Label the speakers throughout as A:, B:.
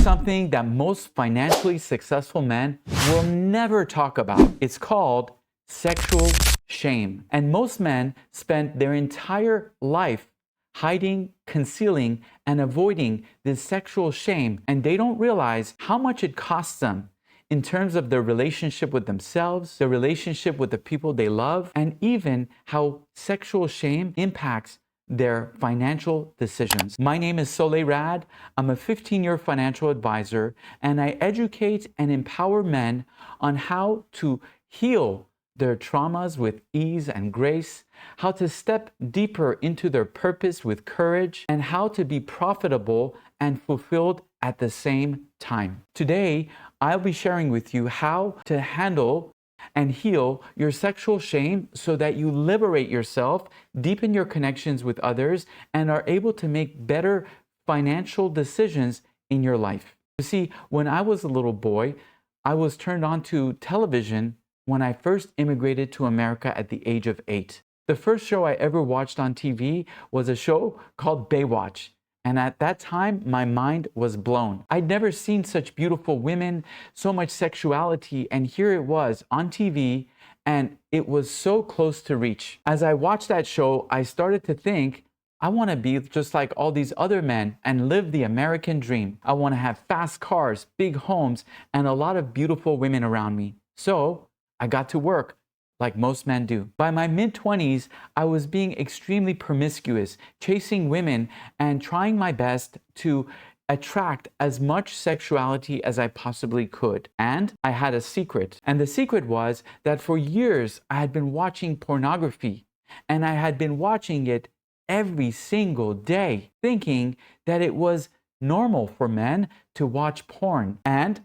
A: something that most financially successful men will never talk about. It's called sexual shame. And most men spend their entire life hiding, concealing, and avoiding this sexual shame. And they don't realize how much it costs them in terms of their relationship with themselves, their relationship with the people they love, and even how sexual shame impacts their financial decisions. My name is Soleil Rad. I'm a 15-year financial advisor, and I educate and empower men on how to heal their traumas with ease and grace, how to step deeper into their purpose with courage, and how to be profitable and fulfilled at the same time. Today, I'll be sharing with you how to handle and heal your sexual shame so that you liberate yourself, deepen your connections with others, and are able to make better financial decisions in your life. You see, when I was a little boy, I was turned on to television when I first immigrated to America at the age of 8. The first show I ever watched on TV was a show called Baywatch. And at that time, my mind was blown. I'd never seen such beautiful women, so much sexuality, and here it was on TV, and it was so close to reach. As I watched that show, I started to think, I want to be just like all these other men and live the American dream. I want to have fast cars, big homes, and a lot of beautiful women around me. So I got to work, like most men do. By my mid-20s, I was being extremely promiscuous, chasing women and trying my best to attract as much sexuality as I possibly could. And I had a secret. And the secret was that for years, I had been watching pornography, and I had been watching it every single day, thinking that it was normal for men to watch porn. And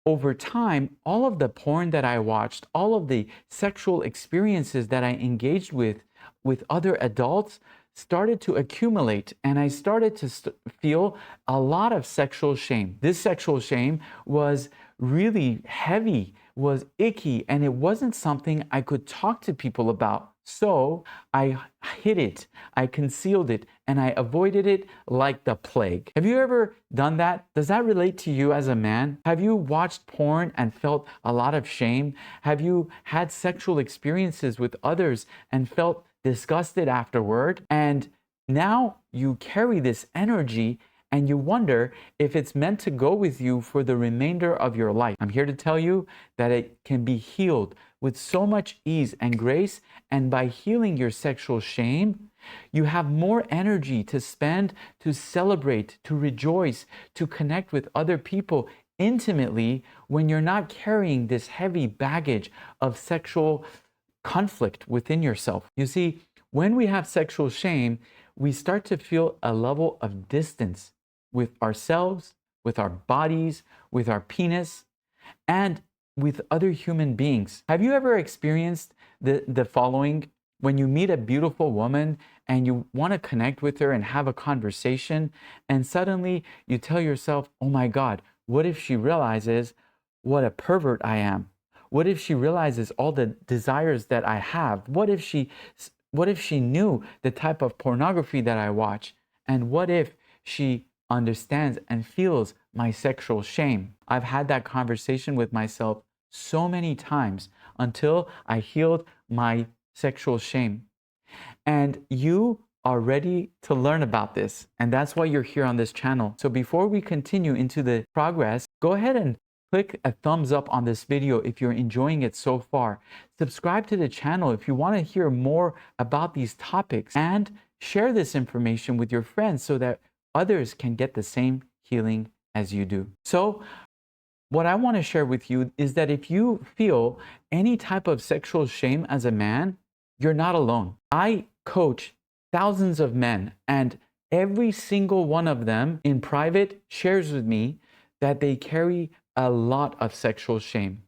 A: over time, all of the porn that I watched, all of the sexual experiences that I engaged with other adults started to accumulate, and I started to feel a lot of sexual shame. This sexual shame was really heavy, was icky, and it wasn't something I could talk to people about. So I hid it, I concealed it, and I avoided it like the plague. Have you ever done that? Does that relate to you as a man? Have you watched porn and felt a lot of shame? Have you had sexual experiences with others and felt disgusted afterward? And now you carry this energy and you wonder if it's meant to go with you for the remainder of your life. I'm here to tell you that it can be healed with so much ease and grace, and by healing your sexual shame, you have more energy to spend, to celebrate, to rejoice, to connect with other people intimately when you're not carrying this heavy baggage of sexual conflict within yourself. You see, when we have sexual shame, we start to feel a level of distance with ourselves, with our bodies, with our penis, and with other human beings. Have you ever experienced the following? When you meet a beautiful woman and you want to connect with her and have a conversation, and suddenly you tell yourself, oh my God, what if she realizes what a pervert I am? What if she realizes all the desires that I have? What if she knew the type of pornography that I watch? And what if she understands and feels my sexual shame? I've had that conversation with myself so many times until I healed my sexual shame. And you are ready to learn about this. And that's why you're here on this channel. So before we continue into the progress, go ahead and click a thumbs up on this video if you're enjoying it so far. Subscribe to the channel if you want to hear more about these topics, and share this information with your friends so that others can get the same healing as you do. So what I want to share with you is that if you feel any type of sexual shame as a man, you're not alone. I coach thousands of men, and every single one of them in private shares with me that they carry a lot of sexual shame.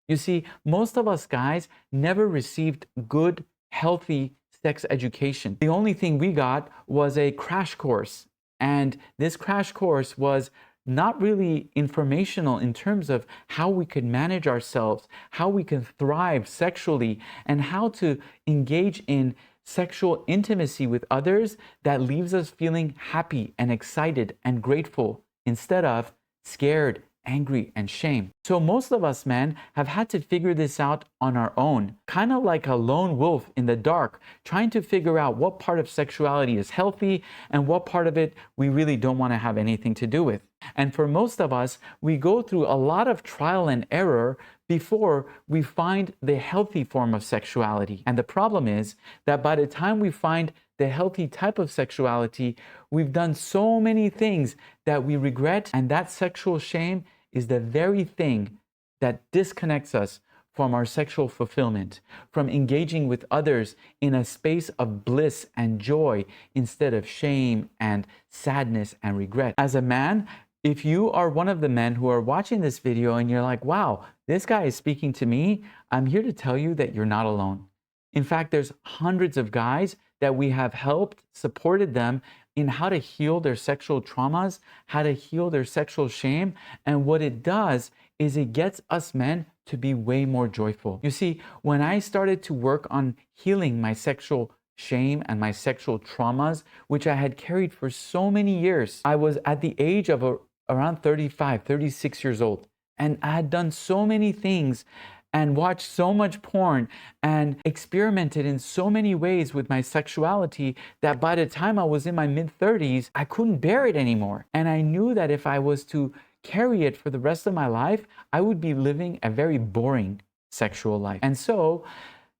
A: You see, most of us guys never received good, healthy sex education. The only thing we got was a crash course. And this crash course was not really informational in terms of how we could manage ourselves, how we can thrive sexually, and how to engage in sexual intimacy with others that leaves us feeling happy and excited and grateful instead of scared, angry, and shame. So most of us men have had to figure this out on our own, kind of like a lone wolf in the dark, trying to figure out what part of sexuality is healthy and what part of it we really don't want to have anything to do with. And for most of us, we go through a lot of trial and error before we find the healthy form of sexuality. And the problem is that by the time we find the healthy type of sexuality, we've done so many things that we regret, and that sexual shame is the very thing that disconnects us from our sexual fulfillment, from engaging with others in a space of bliss and joy instead of shame and sadness and regret. As a man, if you are one of the men who are watching this video and you're like, wow, this guy is speaking to me, I'm here to tell you that you're not alone. In fact, there's hundreds of guys that we have helped, supported them in how to heal their sexual traumas, how to heal their sexual shame. And what it does is it gets us men to be way more joyful. You see, when I started to work on healing my sexual shame and my sexual traumas, which I had carried for so many years, I was at the age of around 35, 36 years old. And I had done so many things and watched so much porn and experimented in so many ways with my sexuality that by the time I was in my mid-30s, I couldn't bear it anymore. And I knew that if I was to carry it for the rest of my life, I would be living a very boring sexual life. And so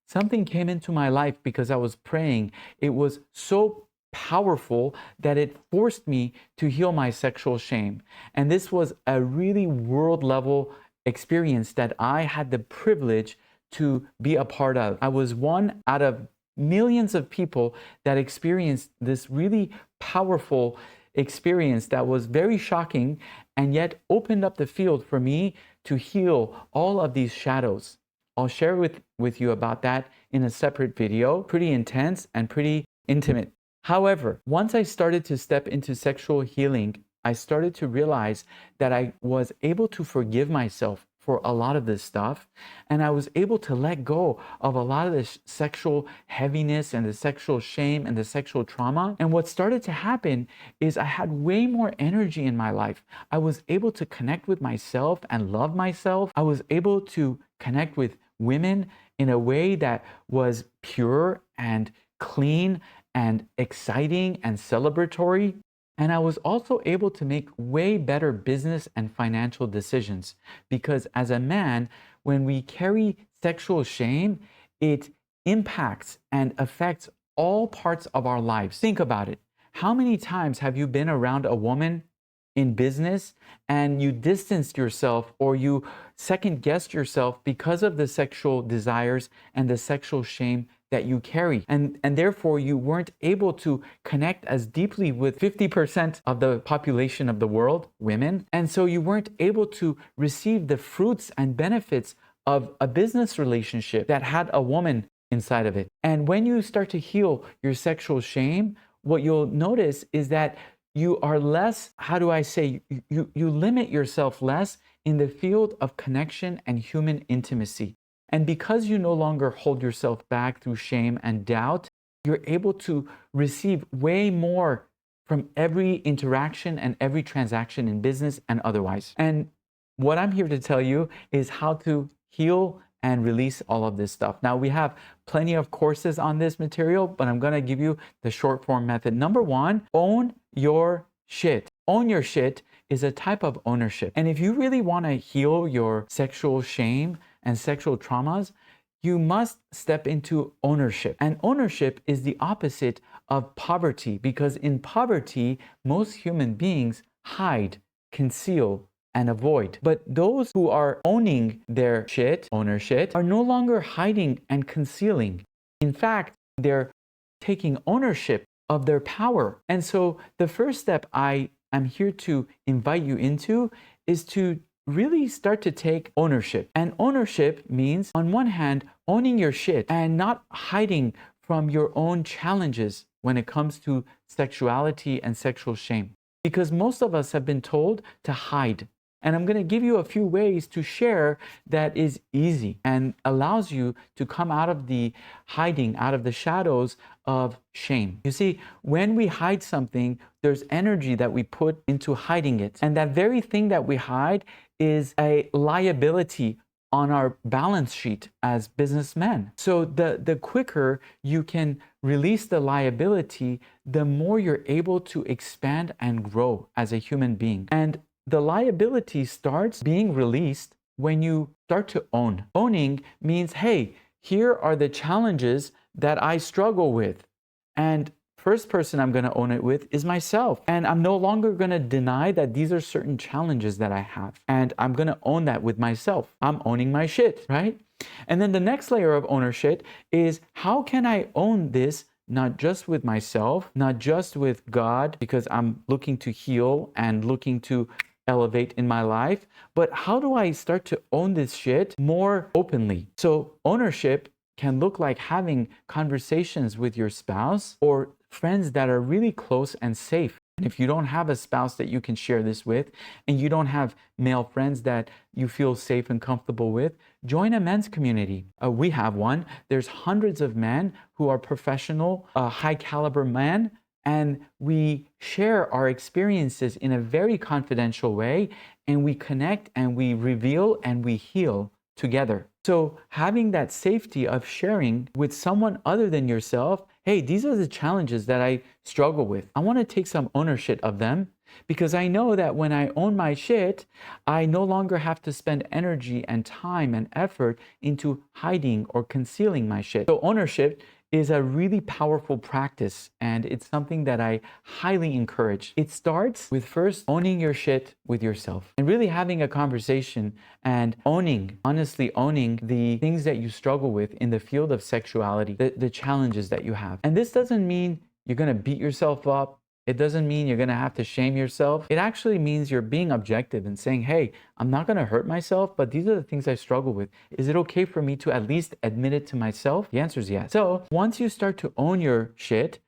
A: something came into my life because I was praying. It was so powerful that it forced me to heal my sexual shame. And this was a really world level experience that I had the privilege to be a part of. I was one out of millions of people that experienced this really powerful experience that was very shocking and yet opened up the field for me to heal all of these shadows. I'll share with you about that in a separate video, pretty intense and pretty intimate. However, once I started to step into sexual healing, I started to realize that I was able to forgive myself for a lot of this stuff, and I was able to let go of a lot of this sexual heaviness and the sexual shame and the sexual trauma. And what started to happen is I had way more energy in my life. I was able to connect with myself and love myself. I was able to connect with women in a way that was pure and clean and exciting and celebratory. And I was also able to make way better business and financial decisions because as a man, when we carry sexual shame, it impacts and affects all parts of our lives. Think about it. How many times have you been around a woman in business and you distanced yourself or you second-guessed yourself because of the sexual desires and the sexual shame that you carry, and therefore you weren't able to connect as deeply with 50% of the population of the world, women, and so you weren't able to receive the fruits and benefits of a business relationship that had a woman inside of it. And when you start to heal your sexual shame, what you'll notice is that you are less, how do I say, you limit yourself less in the field of connection and human intimacy. And because you no longer hold yourself back through shame and doubt, you're able to receive way more from every interaction and every transaction in business and otherwise. And what I'm here to tell you is how to heal and release all of this stuff. Now, we have plenty of courses on this material, but I'm going to give you the short form method. Number one, own your shit. Own your shit is a type of ownership. And if you really want to heal your sexual shame and sexual traumas, you must step into ownership. And ownership is the opposite of poverty, because in poverty, most human beings hide, conceal, and avoid. But those who are owning their shit, ownership, are no longer hiding and concealing. In fact, they're taking ownership of their power. And so the first step I am here to invite you into is to really start to take ownership. And ownership means, on one hand, owning your shit and not hiding from your own challenges when it comes to sexuality and sexual shame. Because most of us have been told to hide And I'm going to give you a few ways to share that is easy and allows you to come out of the hiding, out of the shadows of shame. You see, when we hide something, there's energy that we put into hiding it. And that very thing that we hide is a liability on our balance sheet as businessmen. So the quicker you can release the liability, the more you're able to expand and grow as a human being. And the liability starts being released when you start to own. Owning means, hey, here are the challenges that I struggle with. And first person I'm going to own it with is myself. And I'm no longer going to deny that these are certain challenges that I have. And I'm going to own that with myself. I'm owning my shit, right? And then the next layer of ownership is, how can I own this not just with myself, not just with God, because I'm looking to heal and looking to elevate in my life, but how do I start to own this shit more openly? So ownership can look like having conversations with your spouse or friends that are really close and safe. And if you don't have a spouse that you can share this with, and you don't have male friends that you feel safe and comfortable with, join a men's community. We have one. There's hundreds of men who are professional, high caliber men, and we share our experiences in a very confidential way, and we connect and we reveal and we heal together. So having that safety of sharing with someone other than yourself, hey, these are the challenges that I struggle with. I want to take some ownership of them, because I know that when I own my shit, I no longer have to spend energy and time and effort into hiding or concealing my shit. So ownership is a really powerful practice, and it's something that I highly encourage. It starts with first owning your shit with yourself and really having a conversation and honestly owning the things that you struggle with in the field of sexuality, the challenges that you have. And this doesn't mean you're gonna beat yourself up. It doesn't mean you're going to have to shame yourself. It actually means you're being objective and saying, hey, I'm not going to hurt myself, but these are the things I struggle with. Is it okay for me to at least admit it to myself? The answer is yes. So once you start to own your shit,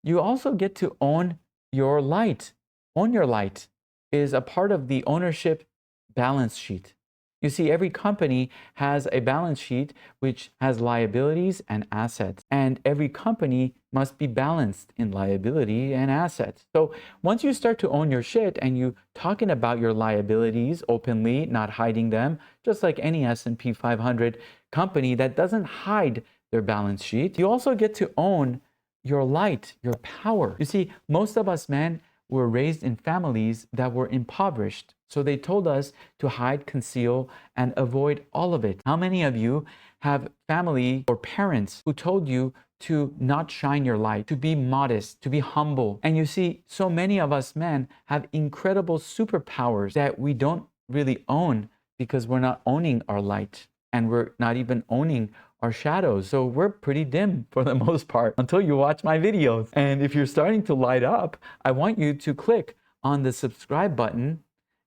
A: you also get to own your light. Own your light is a part of the ownership balance sheet. You see, every company has a balance sheet which has liabilities and assets, and every company must be balanced in liability and assets. So once you start to own your shit and you talking about your liabilities openly, not hiding them, just like any S&P 500 company that doesn't hide their balance sheet, you also get to own your light, your power. You see, most of us men were raised in families that were impoverished. So they told us to hide, conceal, and avoid all of it. How many of you have family or parents who told you to not shine your light, to be modest, to be humble? And you see, so many of us men have incredible superpowers that we don't really own because we're not owning our light, and we're not even owning our shadows. So we're pretty dim for the most part until you watch my videos. And if you're starting to light up, I want you to click on the subscribe button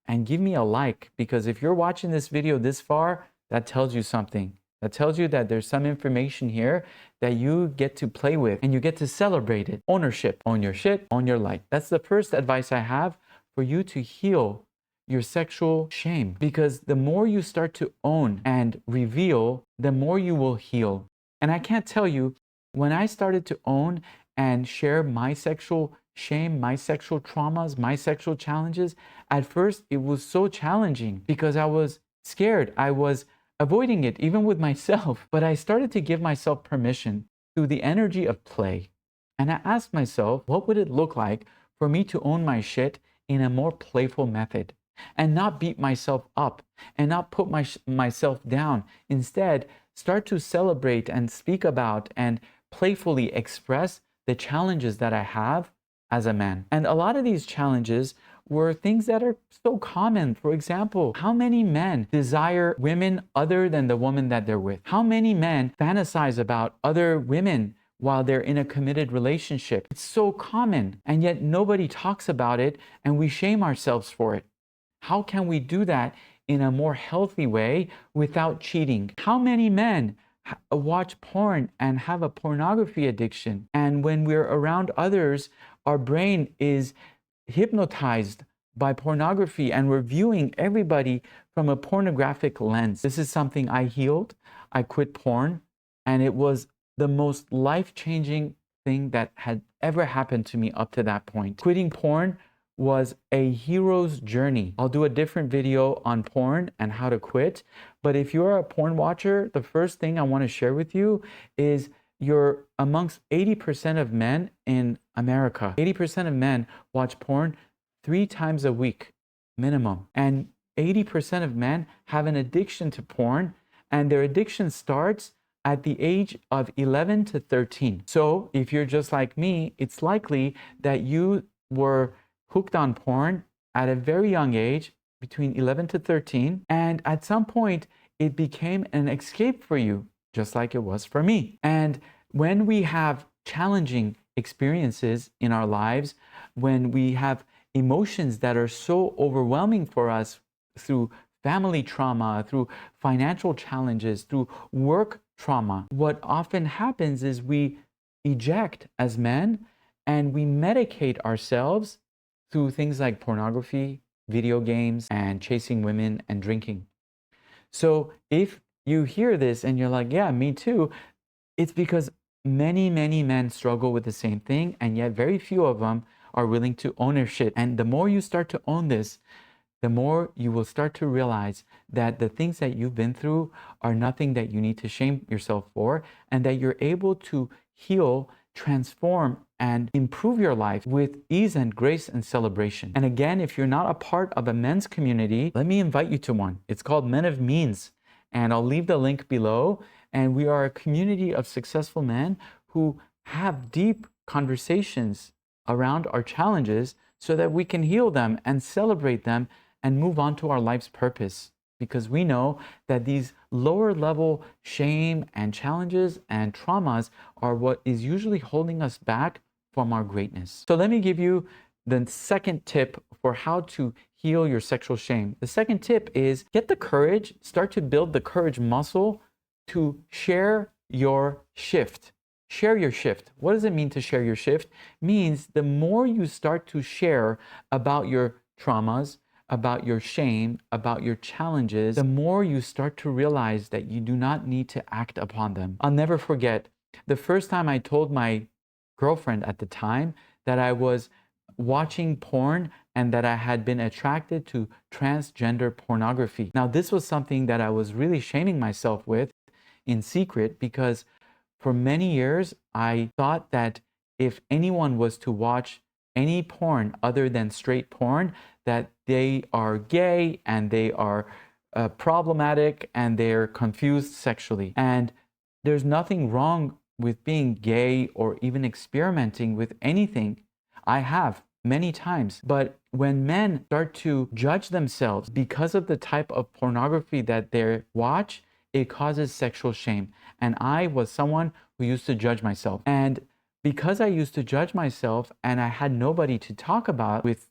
A: and give me a like, because if you're watching this video this far, that tells you something. That tells you that there's some information here that you get to play with and you get to celebrate it. Ownership. Own your shit, own your light. That's the first advice I have for you to heal your sexual shame, because the more you start to own and reveal, the more you will heal. And I can't tell you, when I started to own and share my sexual shame, my sexual traumas, my sexual challenges, at first it was so challenging because I was scared. I was avoiding it, even with myself. But I started to give myself permission through the energy of play. And I asked myself, what would it look like for me to own my shit in a more playful method and not beat myself up and not put myself down? Instead, start to celebrate and speak about and playfully express the challenges that I have as a man. And a lot of these challenges were things that are so common. For example, how many men desire women other than the woman that they're with? How many men fantasize about other women while they're in a committed relationship? It's so common, and yet nobody talks about it, and we shame ourselves for it. How can we do that in a more healthy way without cheating? How many men watch porn and have a pornography addiction, and when we're around others, our brain is hypnotized by pornography, and we're viewing everybody from a pornographic lens. This is something I healed. I quit porn, and it was the most life-changing thing that had ever happened to me up to that point. Quitting porn was a hero's journey. I'll do a different video on porn and how to quit. But if you're a porn watcher, the first thing I want to share with you is you're amongst 80% of men in America. 80% of men watch porn 3 times a week, minimum. And 80% of men have an addiction to porn, and their addiction starts at the age of 11 to 13. So if you're just like me, it's likely that you were hooked on porn at a very young age, between 11 to 13, and at some point it became an escape for you, just like it was for me. And when we have challenging experiences in our lives, when we have emotions that are so overwhelming for us through family trauma, through financial challenges, through work trauma, what often happens is we eject as men and we medicate ourselves through things like pornography, video games, and chasing women and drinking. So if you hear this and you're like, yeah, me too, it's because many, many men struggle with the same thing, and yet very few of them are willing to own their shit. And the more you start to own this, the more you will start to realize that the things that you've been through are nothing that you need to shame yourself for, and that you're able to heal, transform, and improve your life with ease and grace and celebration. And again, if you're not a part of a men's community, let me invite you to one. It's called Men of Means, and I'll leave the link below. And we are a community of successful men who have deep conversations around our challenges so that we can heal them and celebrate them and move on to our life's purpose. Because we know that these lower level shame and challenges and traumas are what is usually holding us back from our greatness. So let me give you the second tip for how to heal your sexual shame. The second tip is get the courage, start to build the courage muscle to share your shift. Share your shift. What does it mean to share your shift? It means the more you start to share about your traumas, about your shame, about your challenges, the more you start to realize that you do not need to act upon them. I'll never forget the first time I told my girlfriend at the time that I was watching porn and that I had been attracted to transgender pornography. Now, this was something that I was really shaming myself with in secret, because for many years I thought that if anyone was to watch any porn other than straight porn, that they are gay and they are problematic and they're confused sexually. And there's nothing wrong with being gay or even experimenting with anything. I have many times. But when men start to judge themselves because of the type of pornography that they watch, it causes sexual shame. And I was someone who used to judge myself. And because I used to judge myself and I had nobody to talk about with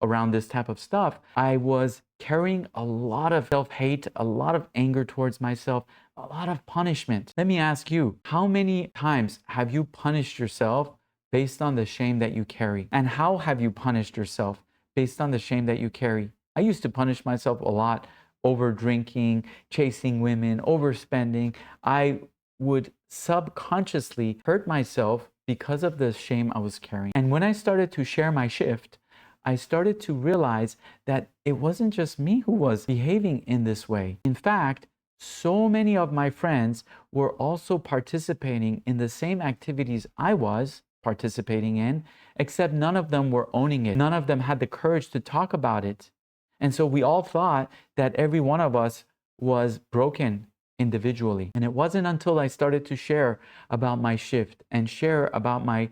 A: around this type of stuff, I was carrying a lot of self-hate, a lot of anger towards myself, a lot of punishment. Let me ask you, how many times have you punished yourself based on the shame that you carry? And how have you punished yourself based on the shame that you carry? I used to punish myself a lot over drinking, chasing women, overspending. I would subconsciously hurt myself because of the shame I was carrying. And when I started to share my shift, I started to realize that it wasn't just me who was behaving in this way. In fact, so many of my friends were also participating in the same activities I was participating in, except none of them were owning it. None of them had the courage to talk about it. And so we all thought that every one of us was broken individually. And it wasn't until I started to share about my shift and share about my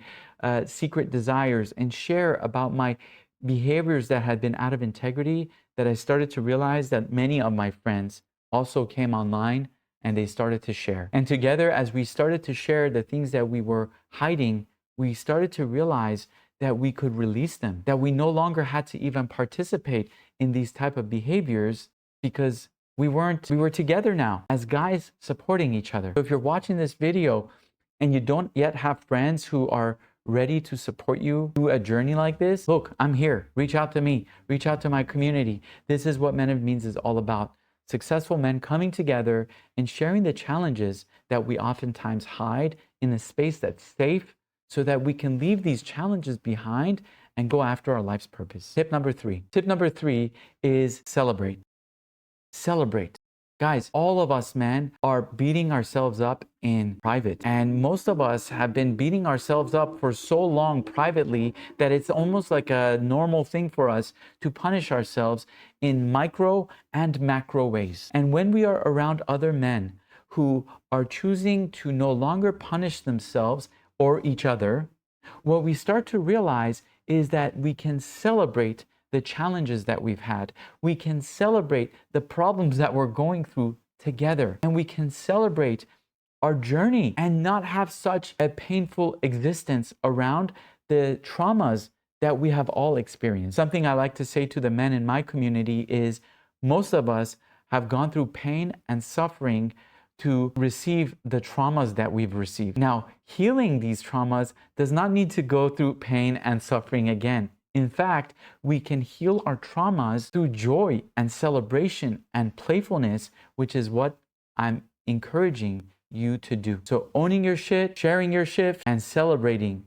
A: secret desires and share about my behaviors that had been out of integrity that I started to realize that many of my friends also came online and they started to share. And together, as we started to share the things that we were hiding, we started to realize that we could release them, that we no longer had to even participate in these type of behaviors because we were together now as guys supporting each other. So if you're watching this video and you don't yet have friends who are ready to support you through a journey like this, look, I'm here. Reach out to me. Reach out to my community. This is what Men of Means is all about. Successful men coming together and sharing the challenges that we oftentimes hide in a space that's safe so that we can leave these challenges behind and go after our life's purpose. Tip number 3. Tip number 3 is celebrate. Celebrate. Guys, all of us, man, are beating ourselves up in private. And most of us have been beating ourselves up for so long privately that it's almost like a normal thing for us to punish ourselves in micro and macro ways. And when we are around other men who are choosing to no longer punish themselves or each other, what we start to realize is that we can celebrate the challenges that we've had. We can celebrate the problems that we're going through together. And we can celebrate our journey and not have such a painful existence around the traumas that we have all experienced. Something I like to say to the men in my community is most of us have gone through pain and suffering to receive the traumas that we've received. Now, healing these traumas does not need to go through pain and suffering again. In fact, we can heal our traumas through joy and celebration and playfulness, which is what I'm encouraging you to do. So owning your shit, sharing your shift, and celebrating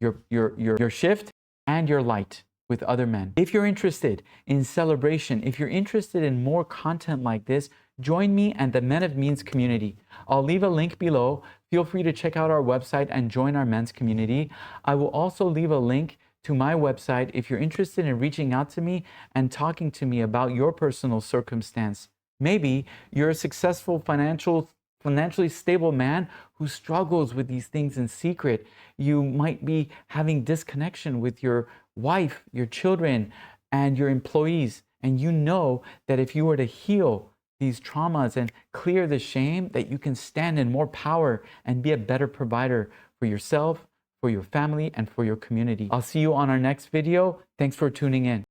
A: your shift and your light with other men. If you're interested in celebration, if you're interested in more content like this, join me and the Men of Means community. I'll leave a link below. Feel free to check out our website and join our men's community. I will also leave a link to my website if you're interested in reaching out to me and talking to me about your personal circumstance. Maybe you're a successful financially stable man who struggles with these things in secret. You might be having disconnection with your wife, your children, and your employees. And you know that if you were to heal these traumas and clear the shame, that you can stand in more power and be a better provider for yourself, for your family, and for your community. I'll see you on our next video. Thanks for tuning in.